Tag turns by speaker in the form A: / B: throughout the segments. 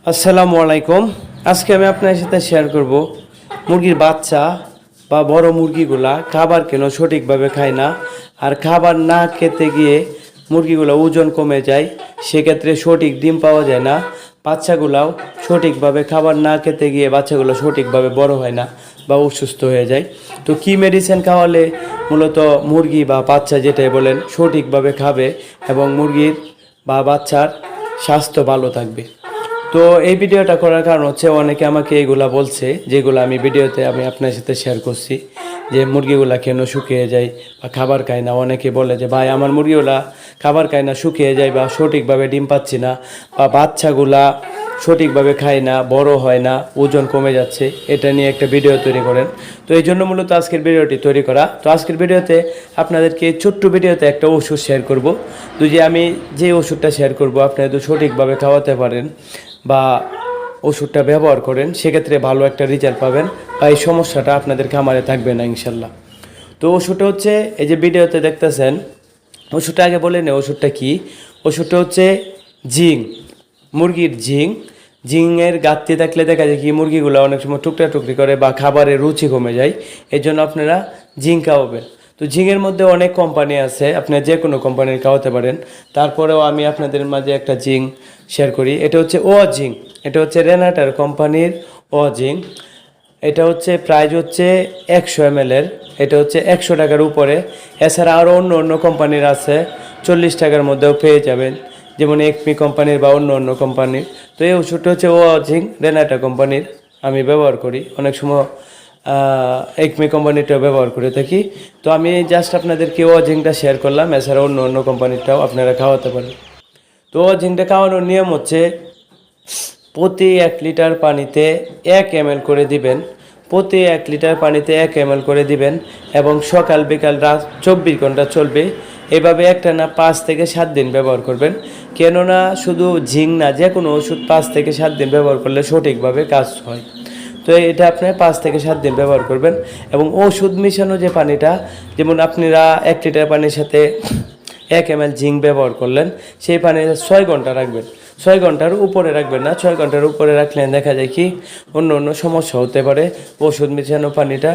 A: আসসালামু আলাইকুম। আজকে আমি আপনার সাথে শেয়ার করব মুরগির বাচ্চা বা বড় মুরগিগুলা খাবার কেন সঠিকভাবে খায় না, আর খাবার না খেতে গিয়ে মুরগিগুলো ওজন কমে যায়, সেক্ষেত্রে সঠিক ডিম পাওয়া যায় না। বাচ্চাগুলাও সঠিকভাবে খাবার না খেতে গিয়ে বাচ্চাগুলো সঠিকভাবে বড় হয় না বা অসুস্থ হয়ে যায়। তো কি মেডিসিন খাওয়ালে মূলত মুরগি বা বাচ্চা যেটাই বলেন সঠিকভাবে খাবে এবং মুরগির বা বাচ্চার স্বাস্থ্য ভালো থাকবে। তো এই ভিডিওটা করার কারণ হচ্ছে অনেকে আমাকে এইগুলা বলছে, যেগুলো আমি ভিডিওতে আপনার সাথে শেয়ার করছি, যে মুরগিগুলা কেন শুকিয়ে যায় বা খাবার খায় না। অনেকে বলে যে ভাই আমার মুরগিগুলা খাবার খায় না, শুকিয়ে যায় বা সঠিকভাবে ডিম পাচ্ছি না, বা বাচ্চাগুলা সঠিকভাবে খায় না, বড় হয় না, ওজন কমে যাচ্ছে, এটা নিয়ে একটা ভিডিও তৈরি করেন। তো এই জন্য মূলত আজকের ভিডিওটি তৈরি করা। তো আজকের ভিডিওতে আপনাদেরকে ছোট্ট ভিডিওতে একটা ওষুধ শেয়ার করব। তো যে আমি যে ওষুধটা শেয়ার করব আপনারা যদি সঠিকভাবে খাওয়াতে পারেন বা ওষুধটা ব্যবহার করেন, সেক্ষেত্রে ভালো একটা রেজাল্ট পাবেন বা এই সমস্যাটা আপনাদের খামারে থাকবে না ইনশাল্লাহ। তো ওষুধটা হচ্ছে এই যে ভিডিওতে দেখতেছেন, ওষুধটা আগে বলে নেই ওষুধটা কি। ওষুধটা হচ্ছে জিঙ্ক, মুরগির জিঙ্ক। জিঙ্কের ঘাটতি থাকলে দেখা যায় কি মুরগিগুলো অনেক সময় টুকরা টুকরি করে বা খাবারের রুচি কমে যায়, এই জন্য আপনারা জিঙ্ক খাওয়াবেন। তো জিঙ্কের মধ্যে অনেক কোম্পানি আছে, আপনি যে কোনো কোম্পানির খাওয়াতে পারেন। তারপরেও আমি আপনাদের মাঝে একটা জিঙ্ক শেয়ার করি, এটা হচ্ছে ও জিঙ্ক। এটা হচ্ছে রেনাটার কোম্পানির ও জিঙ্ক। এটা হচ্ছে প্রাইস হচ্ছে 100 ml এর, এটা হচ্ছে 100 টাকার উপরে। এছাড়া আরও অন্য অন্য কোম্পানির আছে, 40 টাকার মধ্যেও পেয়ে যাবেন, যেমন একমি কোম্পানির বা অন্য অন্য কোম্পানির। তো এই ওষুধটা হচ্ছে ও জিঙ্ক, রেনাটা কোম্পানির আমি ব্যবহার করি, অনেক সময় একমি কোম্পানিটাও ব্যবহার করে থাকি। তো আমি জাস্ট আপনাদেরকে ও জিঙ্কটা শেয়ার করলাম, এছাড়া অন্য অন্য কোম্পানিরটাও আপনারা খাওয়াতে পারেন। তো ও জিঙ্কটা খাওয়ানোর নিয়ম হচ্ছে প্রতি 1 লিটার পানিতে 1 ml করে দিবেন, প্রতি 1 লিটার পানিতে 1 ml করে দিবেন, এবং সকাল বিকাল রাত 24 ঘন্টা চলবে। এভাবে একটানা 5 থেকে 7 দিন ব্যবহার করবেন। কেননা শুধু জিঙ্ক না, যে কোনো ওষুধ 5 থেকে 7 দিন ব্যবহার করলে সঠিকভাবে কাজ হয়। তো এটা আপনি 5 থেকে 7 দিন ব্যবহার করবেন। এবং ওষুধ মিশানো যে পানিটা, যেমন আপনারা 1 লিটার পানির সাথে 1 ml জিঙ্ক ব্যবহার করলেন, সেই পানি 6 ঘন্টা রাখবেন। 6 ঘন্টার উপরে রাখবেন না, 6 ঘন্টার উপরে রাখলে দেখা যায় কি অন্য অন্য সমস্যা হতে পারে, ওষুধ মিশানো পানিটা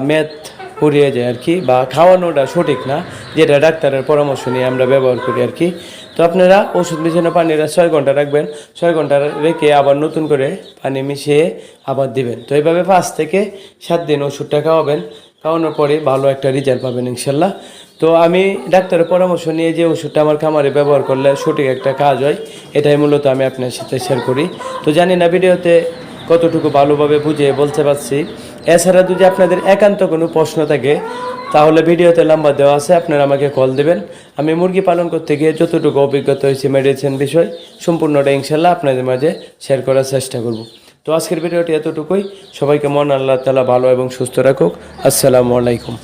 A: মেদ ফুরিয়ে যায় আর কি, বা খাওয়ানোটা সঠিক না, যেটা ডাক্তারের পরামর্শ নিয়ে আমরা ব্যবহার করি আর কি। তো আপনারা ওষুধ মিশানো পানিটা 6 ঘন্টা রাখবেন, 6 ঘন্টা রেখে আবার নতুন করে পানি মিশিয়ে আবার দিবেন। তো এইভাবে 5 থেকে 7 দিন ওষুধটা খাওয়াবেন, খাওয়ানোর পরে ভালো একটা রেজাল্ট পাবেন ইনশাল্লাহ। তো আমি ডাক্তারের পরামর্শ নিয়ে যে ওষুধটা আমার খামারে ব্যবহার করলে সঠিক একটা কাজ হয়, এটাই মূলত আমি আপনার সাথে শেয়ার করি। তো জানি না ভিডিওতে কতটুকু ভালোভাবে বুঝিয়ে বলতে পারছি। এছাড়া যদি আপনাদের একান্ত কোনো প্রশ্ন থাকে তাহলে ভিডিওতে নাম্বার দেওয়া আছে, আপনারা আমাকে কল দেবেন। আমি মুরগি পালন করতে গিয়ে যতটুকু অভিজ্ঞতা হয়েছে মেডিসিন বিষয় সম্পূর্ণটা ইনশাল্লাহ আপনাদের মাঝে শেয়ার করার চেষ্টা করব। তো আজকের ভিডিওটি এতটুকুই। সবাইকে মন আল্লাহ তাআলা ভালো এবং সুস্থ রাখুক। আসসালামু আলাইকুম।